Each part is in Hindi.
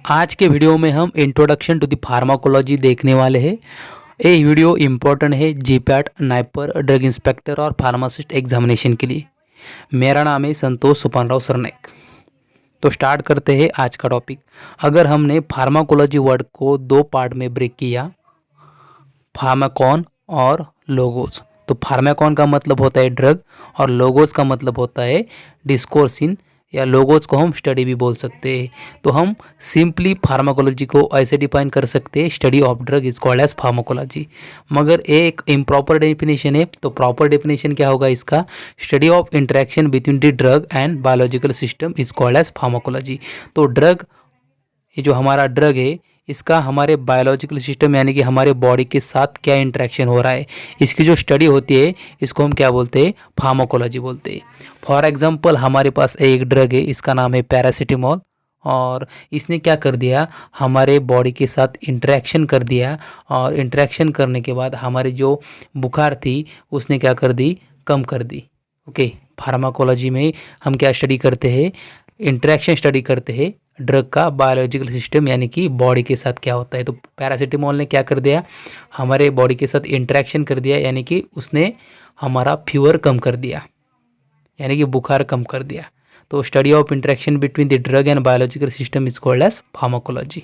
आज के वीडियो में हम इंट्रोडक्शन टू द फार्माकोलॉजी देखने वाले हैं। ये वीडियो इम्पोर्टेंट है जीपैट, नाइपर, ड्रग इंस्पेक्टर और फार्मासिस्ट एग्जामिनेशन के लिए। मेरा नाम है संतोष सुपानराव सरनाइक। तो स्टार्ट करते हैं आज का टॉपिक। अगर हमने फार्माकोलॉजी वर्ड को दो पार्ट में ब्रेक किया, फार्माकॉन और लोगोस। तो फार्माकॉन का मतलब होता है ड्रग और लोगोस का मतलब होता है डिस्कोर्स इन, या लोगोस को हम स्टडी भी बोल सकते हैं। तो हम सिंपली फार्माकोलॉजी को ऐसे डिफाइन कर सकते हैं, study of drug is called as pharmacology. मगर एक इम्प्रॉपर डेफिनेशन है, तो प्रॉपर डेफिनेशन क्या होगा इसका? Study of interaction between the drug and biological system is called as pharmacology. तो ड्रग, ये जो हमारा ड्रग है, इसका हमारे बायोलॉजिकल सिस्टम यानी कि हमारे बॉडी के साथ क्या इंटरेक्शन हो रहा है, इसकी जो स्टडी होती है इसको हम क्या बोलते हैं? फार्माकोलॉजी बोलते हैं। फॉर एग्जांपल हमारे पास एक ड्रग है, इसका नाम है पैरासीटामोल, और इसने क्या कर दिया? हमारे बॉडी के साथ इंटरेक्शन कर दिया, और इंटरेक्शन करने के बाद हमारी जो बुखार थी उसने क्या कर दी? कम कर दी। ओके, फार्माकोलॉजी में हम क्या स्टडी करते हैं? इंटरेक्शन स्टडी करते हैं ड्रग का बायोलॉजिकल सिस्टम यानी कि बॉडी के साथ क्या होता है। तो पैरासीटामोल ने क्या कर दिया? हमारे बॉडी के साथ इंटरेक्शन कर दिया, यानी कि उसने हमारा फीवर कम कर दिया, यानी कि बुखार कम कर दिया। तो study of interaction between the drug and biological system is called as pharmacology.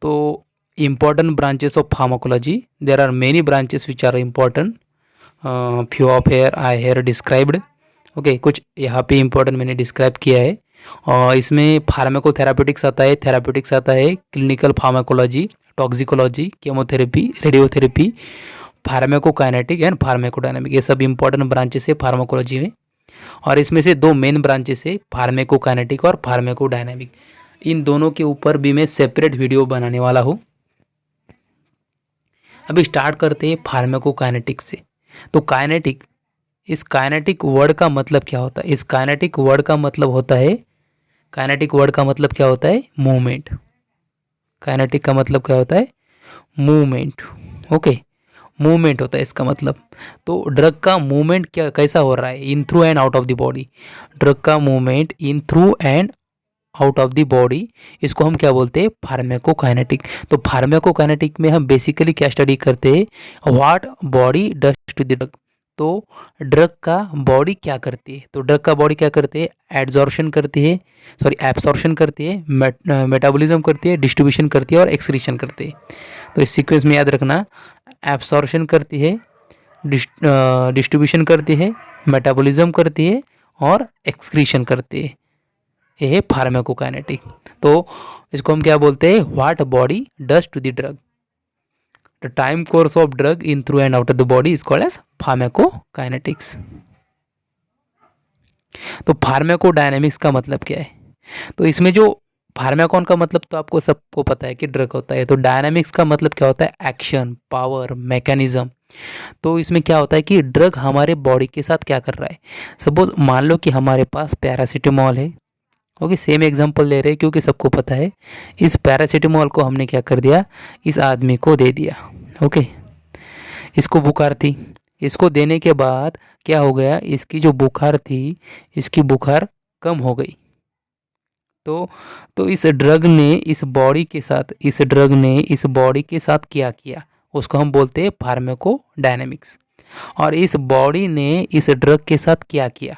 तो important branches of pharmacology, there are many branches which are important. Few of here I here described. Okay, कुछ यहाँ पे इम्पोर्टेंट मैंने डिस्क्राइब किया है। और इसमें फार्माकोथेरापेटिक्स आता है, थेरापेटिक्स आता है, clinical pharmacology, toxicology, chemotherapy, radiotherapy, pharmacokinetic and pharmacodynamic, ये सब इम्पोर्टेंट ब्रांचेस है फार्माकोलॉजी में। और इसमें से दो मेन ब्रांचेस है, फार्माकोकाइनेटिक और फार्माकोडायनामिक। इन दोनों के ऊपर भी मैं सेपरेट वीडियो बनाने वाला हूँ। अभी स्टार्ट करते हैं फार्माकोकाइनेटिक्स से। तो काइनेटिक, इस काइनेटिक वर्ड का मतलब क्या होता है? इस काइनेटिक वर्ड का मतलब होता है, काइनेटिक वर्ड का मतलब क्या होता है? मूवमेंट। काइनेटिक का मतलब क्या होता है? मूवमेंट। ओके, मूवमेंट होता है इसका मतलब। तो ड्रग का मूवमेंट क्या कैसा हो रहा है? In through and out of the body. Drug का movement in through and out of the body, इसको हम क्या बोलते हैं? फार्माकोकाइनेटिक। तो फार्माकोकाइनेटिक में हम बेसिकली क्या स्टडी करते हैं? What body does to the drug. तो ड्रग का बॉडी क्या करती है? तो ड्रग का बॉडी क्या करती है? एड्जॉर्प्शन करती है, एब्सॉर्प्शन करती है, मेटाबॉलिज्म करती है, डिस्ट्रीब्यूशन करती है और एक्सक्रीशन करती है। तो इस सीक्वेंस में याद रखना, एब्सॉर्प्शन करती है, डिस्ट्रीब्यूशन करती है, मेटाबॉलिज्म करती है और एक्सक्रीशन करती है। ये है फार्माकोकाइनेटिक। तो इसको हम क्या बोलते हैं? What body does to the drug. The time course of drug in through and out of the body is called as pharmacokinetics. तो फार्माकोडायनामिक्स का मतलब क्या है? तो इसमें जो फार्माकॉन का मतलब तो आपको सबको पता है कि ड्रग होता है। तो डायनामिक्स का मतलब क्या होता है? Action, power, mechanism. तो इसमें क्या होता है कि ड्रग हमारे बॉडी के साथ क्या कर रहा है। सपोज मान लो कि हमारे पास पैरासीटामोल है। ओके, सेम एग्जांपल ले रहे हैं क्योंकि सबको पता है। इस पैरासीटामोल को हमने क्या कर दिया? इस आदमी को दे दिया। ओके, इसको बुखार थी, इसको देने के बाद क्या हो गया? इसकी जो बुखार थी, इसकी बुखार कम हो गई। तो इस ड्रग ने इस बॉडी के साथ, इस ड्रग ने इस बॉडी के साथ क्या किया, उसको हम बोलते हैं फार्माकोडायनामिक्स। और इस बॉडी ने इस ड्रग के साथ क्या किया,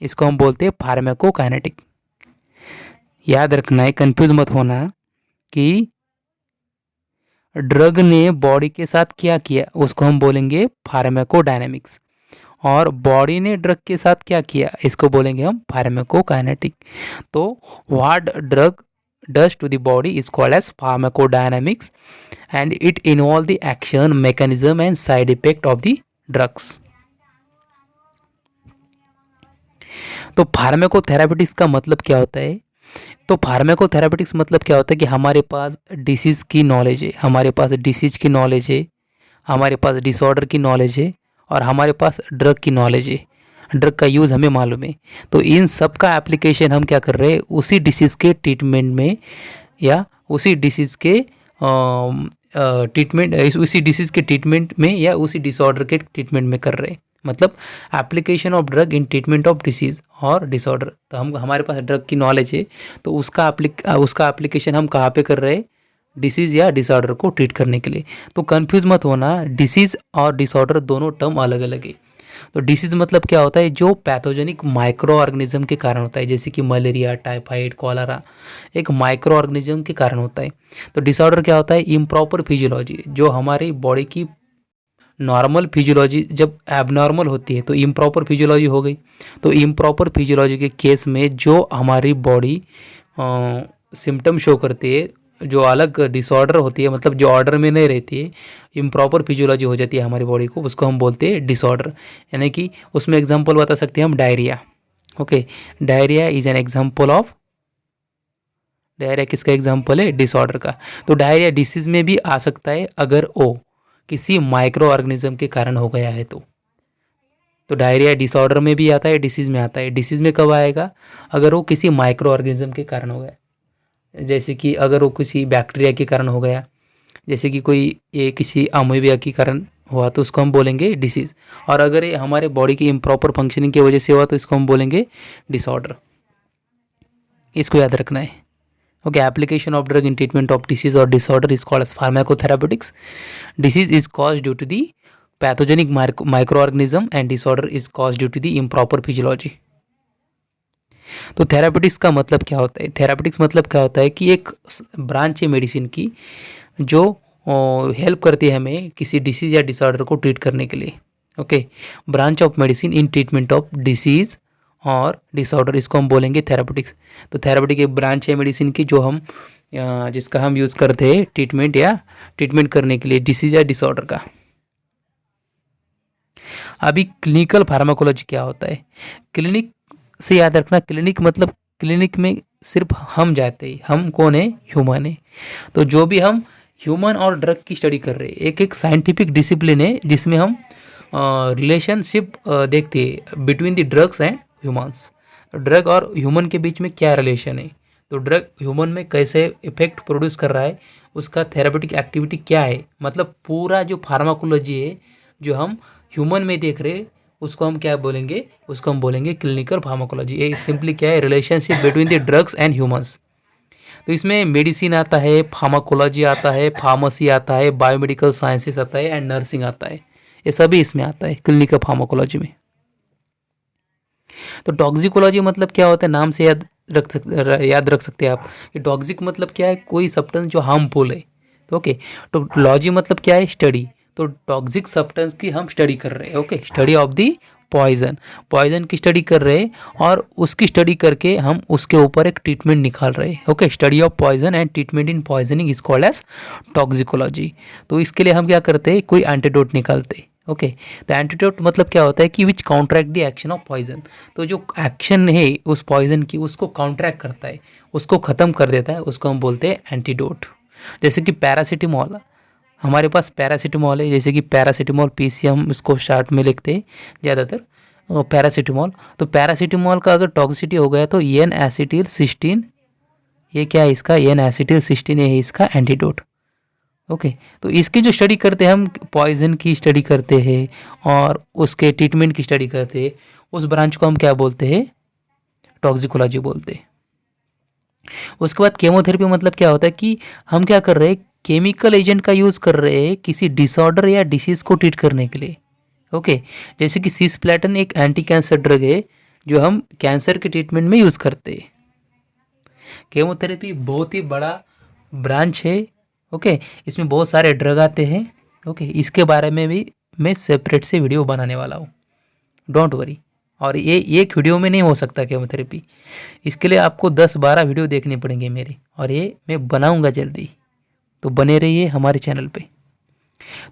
इसको हम बोलते हैं फार्माकोकाइनेटिक। याद रखना है, कंफ्यूज मत होना कि ड्रग ने बॉडी के साथ क्या किया, उसको हम बोलेंगे फार्माकोडायनामिक्स, और बॉडी ने ड्रग के साथ क्या किया, इसको बोलेंगे हम फार्माकोकाइनेटिक। तो what drug does to the body is called as pharmacodynamics and it involve the action, mechanism and side effect of the drugs. तो फार्माकोथेरापेटिक्स का मतलब क्या होता है? तो फार्माकोथेरापेटिक्स मतलब क्या होता है कि हमारे पास डिसीज़ की नॉलेज है, हमारे पास डिसीज़ की नॉलेज है, हमारे पास डिसऑर्डर की नॉलेज है, और हमारे पास ड्रग की नॉलेज है, ड्रग का यूज़ हमें मालूम है। तो इन सब का एप्लीकेशन हम क्या कर रहे हैं? उसी डिसीज़ के ट्रीटमेंट में, या उसी डिसीज़ के ट्रीटमेंट, उसी डिसीज़ के ट्रीटमेंट में या उसी डिसऑर्डर के ट्रीटमेंट में कर रहे हैं। मतलब application of drug in treatment of disease और डिसऑर्डर। तो हम हमारे पास ड्रग की नॉलेज है, तो उसका एप्लीकेशन हम कहाँ पे कर रहे हैं, डिसीज़ या डिसऑर्डर को ट्रीट करने के लिए। तो कंफ्यूज मत होना, डिसीज़ और डिसऑर्डर दोनों टर्म अलग अलग है। तो डिसीज़ मतलब क्या होता है, जो पैथोजेनिक माइक्रो ऑर्गेनिज्म के कारण होता है, जैसे कि मलेरिया, टाइफाइड, कॉलरा एक माइक्रो ऑर्गेनिज्म के कारण होता है। तो डिसऑर्डर क्या होता है, इम्प्रॉपर फिजियोलॉजी, जो हमारी बॉडी की नॉर्मल फिजियोलॉजी जब एबनॉर्मल होती है तो इम्प्रॉपर फिजियोलॉजी हो गई। तो इम्प्रॉपर फिजियोलॉजी के केस में जो हमारी बॉडी सिम्टम शो करती है, जो अलग डिसऑर्डर होती है, मतलब जो ऑर्डर में नहीं रहती है, इम्प्रॉपर फिजियोलॉजी हो जाती है हमारी बॉडी को, उसको हम बोलते हैं डिसऑर्डर। यानी कि उसमें एग्जांपल बता सकते हैं हम diarrhoea. Okay, diarrhoea is an example of, diarrhoea किसका एग्जांपल है, डिसऑर्डर का। तो डायरिया डिसीज में भी आ सकता है अगर वो किसी माइक्रो ऑर्गेनिज्म के कारण हो गया है तो डायरिया डिसऑर्डर में भी आता है, डिसीज में आता है। डिसीज में कब आएगा, अगर वो किसी माइक्रो ऑर्गेनिज्म के कारण हो गया, जैसे कि अगर वो किसी बैक्टीरिया के कारण हो गया, जैसे कि कोई ये किसी अमीबिया के कारण हुआ तो उसको हम बोलेंगे डिसीज। और अगर ये हमारे बॉडी की इम्प्रॉपर फंक्शनिंग की वजह से हुआ तो इसको हम बोलेंगे डिसऑर्डर। इसको याद रखना है। Okay, application of drug in treatment of disease और disorder is called as pharmacotherapeutics. Disease is caused due to the pathogenic microorganism and disorder is caused due to the improper physiology. तो थेरापेटिक्स का मतलब क्या होता है, थेरापेटिक्स मतलब क्या होता है कि एक ब्रांच है मेडिसिन की जो हेल्प करती है हमें किसी डिसीज या डिसऑर्डर को ट्रीट करने के लिए। Okay, branch of medicine in treatment of disease और डिसऑर्डर, इसको हम बोलेंगे थेरापेटिक्स। तो थेरापेटिक एक ब्रांच है मेडिसिन की जो हम जिसका हम यूज़ करते हैं ट्रीटमेंट करने के लिए डिसीज या डिसऑर्डर का। अभी क्लिनिकल फार्माकोलॉजी क्या होता है, क्लिनिक से याद रखना, क्लिनिक मतलब क्लिनिक में सिर्फ हम जाते हैं, हम कौन है, ह्यूमन है। तो जो भी हम ह्यूमन और ड्रग की स्टडी कर रहे हैं, एक साइंटिफिक डिसिप्लिन है जिसमें हम रिलेशनशिप देखते हैं between the drugs and humans. Drug और ह्यूमन के बीच में क्या रिलेशन है, तो ड्रग ह्यूमन में कैसे इफेक्ट प्रोड्यूस कर रहा है, उसका थेरापेटिक एक्टिविटी क्या है, मतलब पूरा जो फार्माकोलॉजी है जो हम ह्यूमन में देख रहे उसको हम क्या बोलेंगे, उसको हम बोलेंगे क्लिनिकल फार्माकोलॉजी। ये सिंपली क्या है, relationship between the drugs and humans. तो इसमें मेडिसिन आता है, फार्माकोलॉजी आता है, फार्मेसी आता है, बायोमेडिकल साइंसेस आता है एंड नर्सिंग आता है। ये सभी इसमें आता है क्लिनिकल फार्माकोलॉजी में। तो टॉक्सिकोलॉजी मतलब क्या होता है, नाम से याद रख सकते हैं आप कि टॉक्सिक मतलब क्या है, कोई सब्सटेंस जो हार्मफुल है। तो ओके, तो लॉजी मतलब क्या है, स्टडी। तो टॉक्सिक सब्सटेंस की हम स्टडी कर रहे हैं। Okay, study of the poison की स्टडी कर रहे हैं और उसकी स्टडी करके हम उसके ऊपर एक ट्रीटमेंट निकाल रहे हैं। Okay, study of poison and treatment in poisoning is called as toxicology. तो इसके लिए हम क्या करते हैं, कोई एंटीडोट निकालते हैं। ओके, तो एंटीडोट मतलब क्या होता है कि which counteract the action of poison. तो जो एक्शन है उस पॉइजन की उसको काउंटरैक्ट करता है, उसको ख़त्म कर देता है, उसको हम बोलते हैं एंटीडोट। जैसे कि पैरासीटामोल, हमारे पास पैरासीटामोल है, जैसे कि पैरासीटामोल पीसी हम इसको शार्ट में लिखते हैं ज़्यादातर पैरासीटामोल। तो पैरासीटामोल का अगर टॉक्सिसिटी हो गया तो एन एसिटिल सिस्टीन, ये क्या है इसका, एन एसिटिल सिस्टीन है इसका एंटीडोट। ओके, तो इसकी जो स्टडी करते हैं हम, पॉइजन की स्टडी करते हैं और उसके ट्रीटमेंट की स्टडी करते हैं, उस ब्रांच को हम क्या बोलते हैं, टॉक्सिकोलॉजी बोलते हैं। उसके बाद केमोथेरेपी मतलब क्या होता है कि हम क्या कर रहे हैं, केमिकल एजेंट का यूज़ कर रहे हैं किसी डिसऑर्डर या डिसीज़ को ट्रीट करने के लिए। ओके, जैसे कि सिस्प्लेटन एक एंटी कैंसर ड्रग है जो हम कैंसर के ट्रीटमेंट में यूज़ करते हैं। केमोथेरेपी बहुत ही बड़ा ब्रांच है। ओके, इसमें बहुत सारे ड्रग आते हैं। ओके, इसके बारे में भी मैं सेपरेट से वीडियो बनाने वाला हूँ, डोंट वरी। और ये एक वीडियो में नहीं हो सकता केमोथेरेपी, इसके लिए आपको 10-12 वीडियो देखने पड़ेंगे मेरे, और ये मैं बनाऊंगा जल्दी, तो बने रहिए हमारे चैनल पे।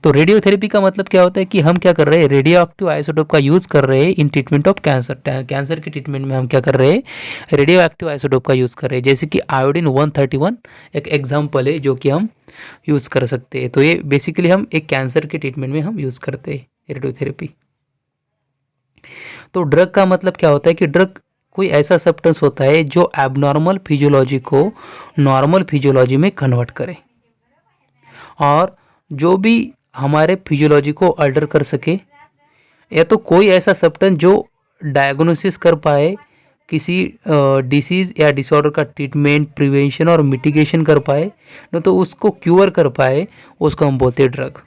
तो रेडियोथेरेपी का मतलब क्या होता है कि हम क्या कर रहे हैं, रेडियो एक्टिव आइसोटोप का यूज़ कर रहे हैं इन ट्रीटमेंट ऑफ कैंसर। कैंसर के ट्रीटमेंट में हम क्या कर रहे हैं, रेडियो एक्टिव आइसोटोप का यूज़ कर रहे हैं। जैसे कि आयोडीन 131 एक एग्जाम्पल है जो कि हम यूज़ कर सकते हैं। तो ये बेसिकली हम एक कैंसर के ट्रीटमेंट में हम यूज़ करते हैं रेडियोथेरेपी। तो ड्रग का मतलब क्या होता है कि ड्रग कोई ऐसा सब्सटेंस होता है जो एबनॉर्मल फिजियोलॉजी को नॉर्मल फिजियोलॉजी में कन्वर्ट करे और जो भी हमारे फिजियोलॉजी को अल्टर कर सके, या तो कोई ऐसा सब्सटेंस जो डायग्नोसिस कर पाए किसी डिसीज़ या डिसऑर्डर का ट्रीटमेंट, प्रिवेंशन और मिटिगेशन कर पाए, न तो उसको क्यूर कर पाए, उसको हम बोलते हैं ड्रग।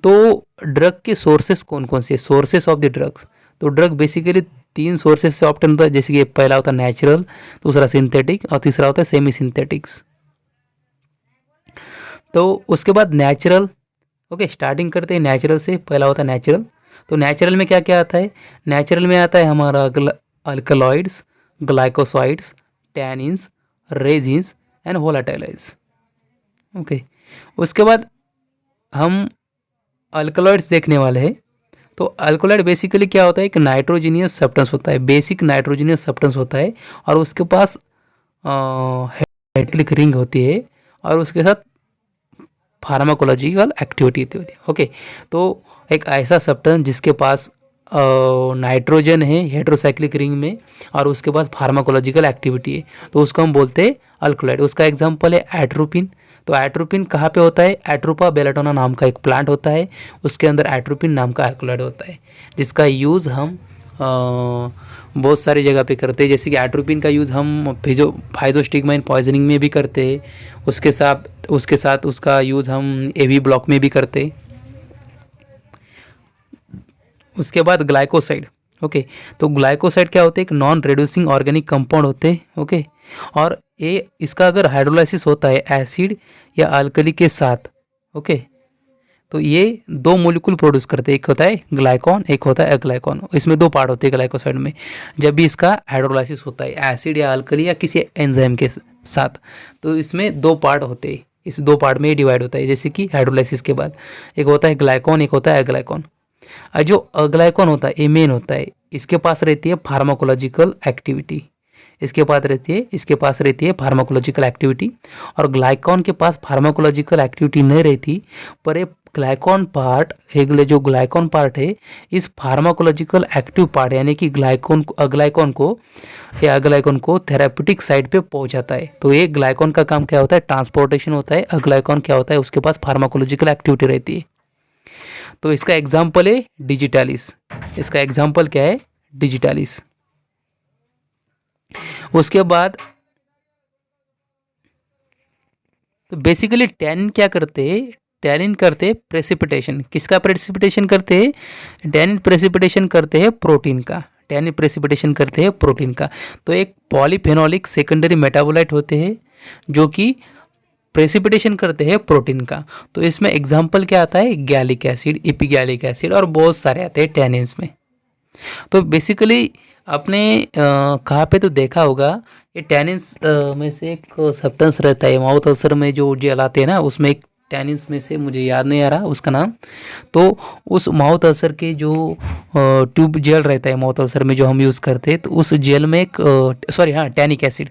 तो ड्रग के सोर्सेस कौन कौन से, सोर्सेस ऑफ द ड्रग्स। तो ड्रग बेसिकली 3 सोर्सेस से ऑप्टेन होता है, जैसे कि पहला होता है नेचुरल, दूसरा सिंथेटिक और तीसरा होता है सेमी सिंथेटिक्स। तो उसके बाद नेचुरल, ओके, स्टार्टिंग करते हैं नेचुरल से। पहला होता है नेचुरल। तो नेचुरल में क्या क्या आता है, नेचुरल में आता है हमारा alkaloids, glycosides, tannins, resins and volatiles. Okay, उसके बाद हम अल्कलॉइड्स देखने वाले हैं। तो अल्कोलाइड बेसिकली क्या होता है, एक नाइट्रोजीनियस सब्सटेंस होता है, बेसिक नाइट्रोजीनियस सब्सटेंस होता है, और उसके पास हाइड्रोक्लिक रिंग होती है, और उसके साथ फार्माकोलॉजिकल एक्टिविटी होती है। ओके, तो एक ऐसा सब्सटेंस जिसके पास नाइट्रोजन है हेट्रोसाइक्लिक रिंग में, और उसके पास फार्माकोलॉजिकल एक्टिविटी है, तो उसको हम बोलते हैं अल्कोलाइड। उसका एग्जांपल है एट्रोपिन। तो एट्रोपिन कहाँ पे होता है, एट्रोपा बेलाटोना नाम का एक प्लांट होता है, उसके अंदर एट्रोपिन नाम का अल्कोलाइड होता है, जिसका यूज़ हम बहुत सारी जगह पे करते हैं। जैसे कि एट्रोपिन का यूज़ हम फाइजोस्टिग्माइन पॉइजनिंग में भी करते हैं, उसके साथ उसका यूज़ हम एवी ब्लॉक में भी करते हैं। उसके बाद ग्लाइकोसाइड। ओके, तो ग्लाइकोसाइड क्या होते हैं, एक नॉन रिड्यूसिंग ऑर्गेनिक कंपाउंड होते हैं। ओके, और ये इसका अगर हाइड्रोलाइसिस होता है एसिड या अल्कली के साथ, ओके, तो ये 2 मोलिक्यूल प्रोड्यूस करते हैं, एक होता है ग्लाइकॉन, एक होता है अग्लाइकॉन। इसमें 2 पार्ट होते हैं ग्लाइकोसाइड में। जब भी इसका हाइड्रोलाइसिस होता है एसिड या अल्कली या किसी एंजाइम के साथ, तो इसमें 2 पार्ट होते हैं, इस 2 पार्ट में डिवाइड होता है। जैसे कि हाइड्रोलाइसिस के बाद एक होता है ग्लाइकॉन, एक होता है अग्लाइकॉन। और जो अग्लाइकॉन होता है ये मेन होता है, इसके पास रहती है फार्माकोलॉजिकल एक्टिविटी, इसके पास रहती है फार्माकोलॉजिकल एक्टिविटी। और ग्लाइकॉन के पास फार्माकोलॉजिकल एक्टिविटी नहीं रहती, पर ये ग्लाइकॉन पार्ट, जो ग्लाइकॉन पार्ट है, इस फार्माकोलॉजिकल एक्टिव पार्ट यानी कि अग्लाइकॉन को थेराप्यूटिक साइड पे पहुंचाता है। तो ये ग्लाइकॉन का काम क्या होता है, ट्रांसपोर्टेशन होता है। अग्लाइकॉन क्या होता है, उसके पास फार्माकोलॉजिकल एक्टिविटी रहती है। तो इसका एग्जाम्पल है डिजिटालिस। इसका एग्जाम्पल क्या है, डिजिटालिस। उसके बाद तो बेसिकली टैनिन क्या करते हैं, टैनिन करते हैं प्रेसिपिटेशन। किसका प्रेसिपिटेशन करते हैं, टैनिन प्रेसिपिटेशन करते हैं प्रोटीन का, टैनिन प्रेसिपिटेशन करते हैं प्रोटीन का। तो एक पॉलीफेनोलिक सेकेंडरी मेटाबोलाइट होते हैं जो कि प्रेसिपिटेशन करते हैं प्रोटीन का। तो इसमें एग्जाम्पल क्या आता है, गैलिक एसिड, इपिगैलिक एसिड और बहुत सारे आते हैं टैनिन्स में। तो बेसिकली आपने कहाँ पे तो देखा होगा, ये टैनिन्स में से एक सब्सटेंस रहता है माउथ अल्सर में जो जेल आते हैं ना, उसमें एक टैनिन्स में से मुझे याद नहीं आ रहा उसका नाम। तो उस माउथ अल्सर के जो ट्यूब जेल रहता है माउथ अल्सर में जो हम यूज़ करते हैं, तो उस जेल में एक टैनिक एसिड,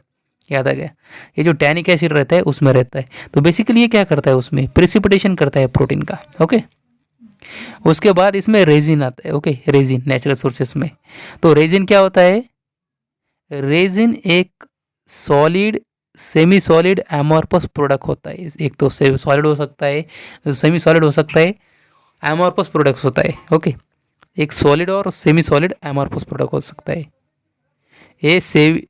याद आ गया, ये जो टैनिक एसिड रहता है उसमें रहता है। तो बेसिकली ये क्या करता है, उसमें प्रेसिपिटेशन करता है प्रोटीन का। ओके, उसके बाद इसमें रेजिन आता है। ओके, रेजिन नेचुरल सोर्सेस में। तो रेजिन क्या होता है, रेजिन एक solid semi solid amorphous product होता है। एक तो सॉलिड हो सकता है, सेमी सॉलिड हो सकता है, एमॉर्फस प्रोडक्ट्स होता है। ओके, एक सॉलिड और सेमी सॉलिड एमॉर्फस प्रोडक्ट हो सकता है। ये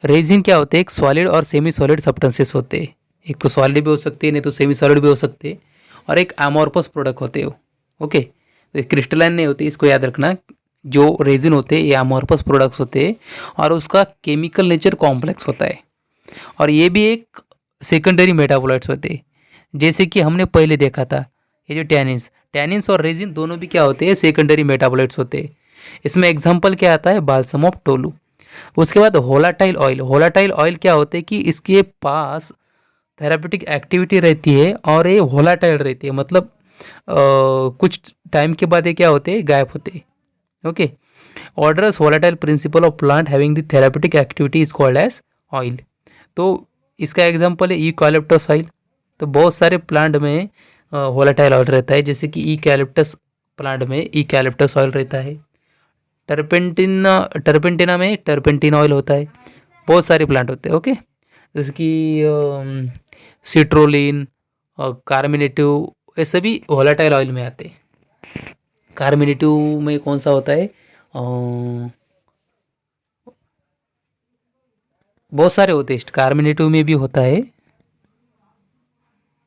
रेजिन क्या होते हैं, एक सॉलिड और सेमी सॉलिड सब्सटेंसेस होते हैं। एक तो सॉलिड भी हो सकते हैं, नहीं तो सेमी सॉलिड भी हो सकते हैं, और एक एमॉर्फस प्रोडक्ट होते हो। ओके, तो क्रिस्टलाइन नहीं होती, इसको याद रखना। जो रेजिन होते हैं ये एमॉर्फस प्रोडक्ट्स होते हैं, और उसका केमिकल नेचर कॉम्प्लेक्स होता है, और ये भी एक सेकेंडरी मेटाबोलाइट्स होते हैं। जैसे कि हमने पहले देखा था, ये जो टैनिन्स और रेजिन दोनों भी क्या होते हैं, सेकेंडरी मेटाबोलाइट्स होते हैं। इसमें एग्जाम्पल क्या आता है, बाल्सम ऑफ टोलू। उसके बाद होलाटाइल ऑयल। होलाटाइल ऑयल क्या होते हैं कि इसके पास थेरापेटिक एक्टिविटी रहती है और ये होलाटाइल रहती है, मतलब कुछ टाइम के बाद ये क्या होते हैं, गायब होते हैं। Okay, odorous volatile principle of plant having the therapeutic activity is called as oil. तो इसका एग्जांपल है यूकैलिप्टस ऑयल। तो बहुत सारे प्लांट में होलाटाइल ऑयल रहता है, जैसे कि यूकैलिप्टस प्लांट में यूकैलिप्टस ऑयल रहता है, टर्पेंटिना में टर्पेंटिन ऑयल होता है, बहुत सारे प्लांट होते हैं। ओके, जैसे कि सिट्रोलिन और कार्मिनेटिव, ये सभी वोलेटाइल ऑयल में आते हैं। कार्मिनेटिव में कौन सा होता है, बहुत सारे होते हैं, कार्मिनेटिव में भी होता है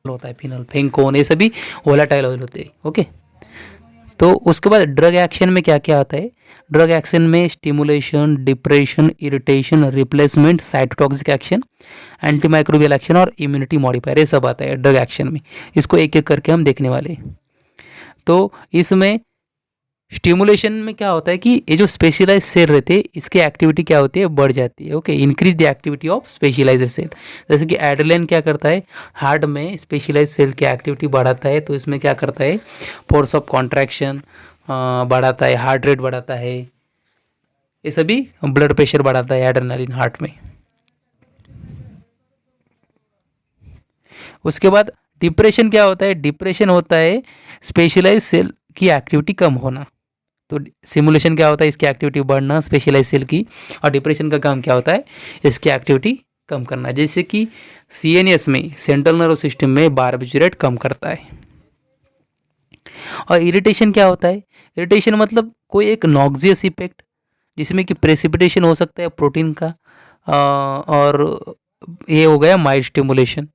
फिनल, फेंकोन, ये सभी वोलेटाइल ऑयल होते हैं। ओके, तो उसके बाद ड्रग एक्शन में क्या क्या आता है। ड्रग एक्शन में stimulation, depression, irritation, replacement, cytotoxic action, antimicrobial action और इम्यूनिटी मॉडिफायर, ये सब आता है ड्रग एक्शन में। इसको एक एक करके हम देखने वाले हैं। तो इसमें स्टिमुलेशन में क्या होता है कि ये जो स्पेशलाइज सेल रहते हैं, इसकी एक्टिविटी क्या होती है, बढ़ जाती है। Okay, increase the activity of specialised cell. जैसे कि एड्रेनलिन क्या करता है, हार्ट में स्पेशलाइज सेल की एक्टिविटी बढ़ाता है। तो इसमें क्या करता है, फोर्स ऑफ कॉन्ट्रैक्शन बढ़ाता है, हार्ट रेट बढ़ाता है, ये सभी ब्लड प्रेशर बढ़ाता है एड्रेनलिन हार्ट में। उसके बाद डिप्रेशन क्या होता है, डिप्रेशन होता है स्पेशलाइज सेल की एक्टिविटी कम होना। तो सिमुलेशन क्या होता है, इसकी एक्टिविटी बढ़ना स्पेशलाइज सेल की, और डिप्रेशन का काम क्या होता है, इसकी एक्टिविटी कम करना। जैसे कि सीएनएस में, सेंट्रल नर्वस सिस्टम में बारबिटूरेट कम करता है। और इरिटेशन क्या होता है, इरिटेशन मतलब कोई एक नॉक्सियस इफेक्ट, जिसमें कि प्रेसिपिटेशन हो सकता है प्रोटीन का, और ये हो गया माइल्ड स्टिमुलेशन।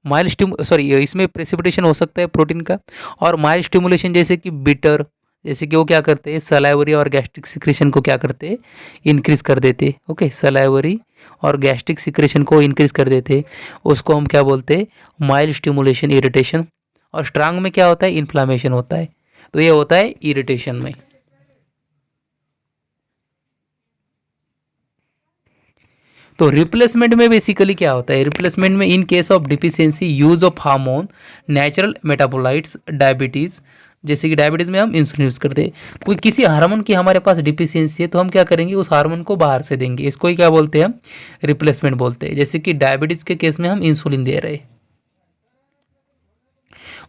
इसमें प्रेसिपिटेशन हो सकता है प्रोटीन का, और माइल्ड स्टिमुलेशन जैसे कि बिटर, जैसे कि वो क्या करते हैं, सलाइवरी और गैस्ट्रिक सिक्रेशन को क्या करते हैं, इंक्रीज कर देते। ओके, सलाइवरी और गैस्ट्रिक सिक्रेशन को इंक्रीज कर देते, उसको हम क्या बोलते हैं, माइल्ड स्टिमुलेशन इरिटेशन। और स्ट्रांग में क्या होता है, इन्फ्लामेशन होता है। तो ये होता है इरिटेशन में। तो रिप्लेसमेंट में बेसिकली क्या होता है, रिप्लेसमेंट में in case of deficiency use of hormone, natural metabolites, diabetes, जैसे कि डायबिटीज़ में हम इंसुलिन यूज़ करते हैं। कोई किसी हार्मोन की हमारे पास डिफिशियंसी है तो हम क्या करेंगे, उस हार्मोन को बाहर से देंगे, इसको ही क्या बोलते हैं, हम रिप्लेसमेंट बोलते हैं। जैसे कि डायबिटीज़ के केस में हम इंसुलिन दे रहे हैं।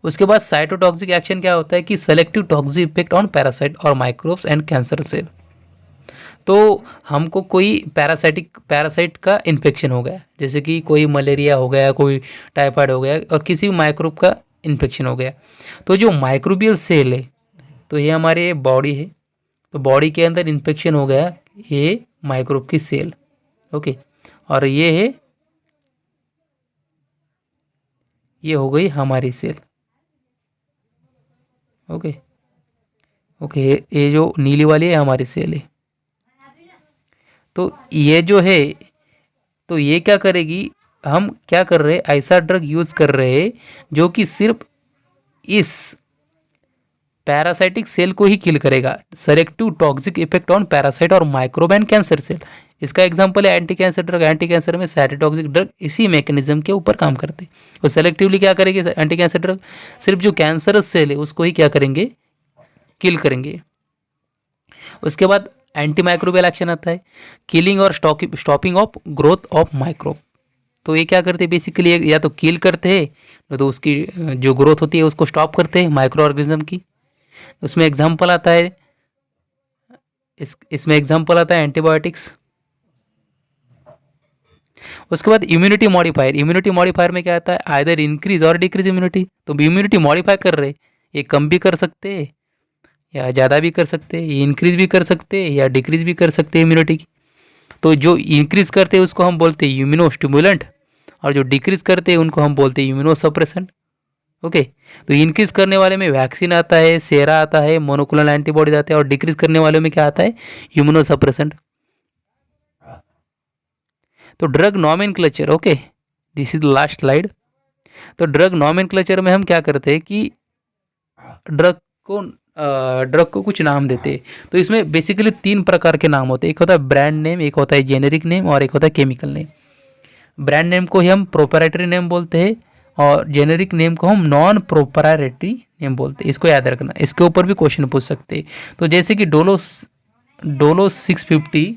उसके बाद साइटोटॉक्सिक एक्शन क्या होता है कि selective toxic effect on parasite और माइक्रोब्स एंड कैंसर सेल। तो हमको कोई पैरासाइट का इन्फेक्शन हो गया, जैसे कि कोई मलेरिया हो गया, कोई टाइफाइड हो गया, और किसी भी माइक्रोब का इन्फेक्शन हो गया, तो जो माइक्रोबियल सेल है, तो ये हमारे बॉडी है, तो बॉडी के अंदर इन्फेक्शन हो गया, ये माइक्रोब की सेल। ओके, और ये हो गई हमारी सेल। ओके ओके, ये जो नीली वाली है हमारी सेल है। तो ये जो है, तो ये क्या करेगी, हम क्या कर रहे हैं, ऐसा ड्रग यूज़ कर रहे हैं जो कि सिर्फ इस पैरासाइटिक सेल को ही किल करेगा। Selective toxic effect on parasite और माइक्रोब एंड कैंसर सेल। इसका एग्जांपल है anti cancer drug. Anti cancer में साइटोटॉक्सिक ड्रग इसी मैकेनिज्म के ऊपर काम करते हैं। और सेलेक्टिवली क्या करेंगे एंटी कैंसर ड्रग, सिर्फ जो कैंसरस सेल है उसको ही क्या करेंगे, किल करेंगे। उसके बाद एंटी माइक्रोबियल एक्शन आता है, किलिंग और stopping of growth of microbe. तो ये क्या करते हैं बेसिकली, या तो किल करते हैं, तो उसकी जो ग्रोथ होती है उसको स्टॉप करते हैं माइक्रो ऑर्गेनिज्म की। उसमें एग्जाम्पल आता है, इसमें एग्जाम्पल आता है एंटीबायोटिक्स। उसके बाद इम्यूनिटी मॉडिफायर। इम्यूनिटी मॉडिफायर में क्या आता है, आइदर इंक्रीज और डिक्रीज इम्यूनिटी। तो इम्यूनिटी मॉडिफाई कर रहे, ये कम भी कर सकते हैं या ज़्यादा भी कर सकते हैं, ये इंक्रीज भी कर सकते हैं या डिक्रीज भी कर सकते हैं इम्यूनिटी की। तो जो इंक्रीज करते हैं उसको हम बोलते हैं इम्यूनो स्टिमुलेंट, और जो डिक्रीज करते हैं उनको हम बोलते हैं इम्यूनो सप्रेसेंट। ओके, तो इंक्रीज करने वाले में वैक्सीन आता है, सेरा आता है, मोनोक्लोनल एंटीबॉडीज आते हैं, और डिक्रीज करने वाले में क्या आता है, इम्यूनो सप्रेसेंट। तो drug nomenclature, okay, this is the last slide. तो ड्रग नॉमेनक्लेचर में हम क्या करते हैं कि ड्रग को कुछ नाम देते हैं। तो इसमें बेसिकली 3 प्रकार के नाम होते हैं, एक होता है ब्रांड नेम, एक होता है जेनेरिक नेम, और एक होता है केमिकल नेम। ब्रांड नेम को ही हम प्रोप्राइटरी नेम बोलते हैं, और जेनेरिक नेम को हम नॉन प्रोप्राइटरी नेम बोलते हैं। इसको याद रखना, इसके ऊपर भी क्वेश्चन पूछ सकते हैं। तो जैसे कि डोलो 650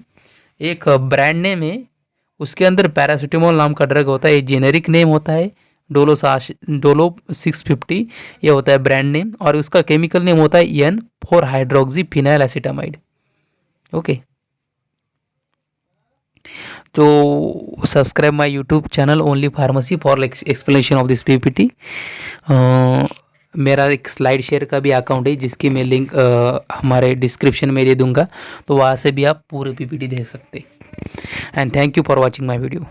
एक ब्रांड नेम है, उसके अंदर पैरासीटामोल नाम का ड्रग होता है, ये जेनेरिक नेम होता है। डोलो 650 ये होता है ब्रांड नेम, और उसका केमिकल नेम होता है N4 hydroxy phenyl acetamide. Okay, to subscribe my YouTube channel Only Pharmacy for explanation of this PPT. मेरा एक स्लाइड शेयर का भी अकाउंट है जिसकी मैं लिंक हमारे डिस्क्रिप्शन में दे दूंगा, तो वहाँ से भी आप पूरे PPT देख सकते हैं। And thank you for watching my video.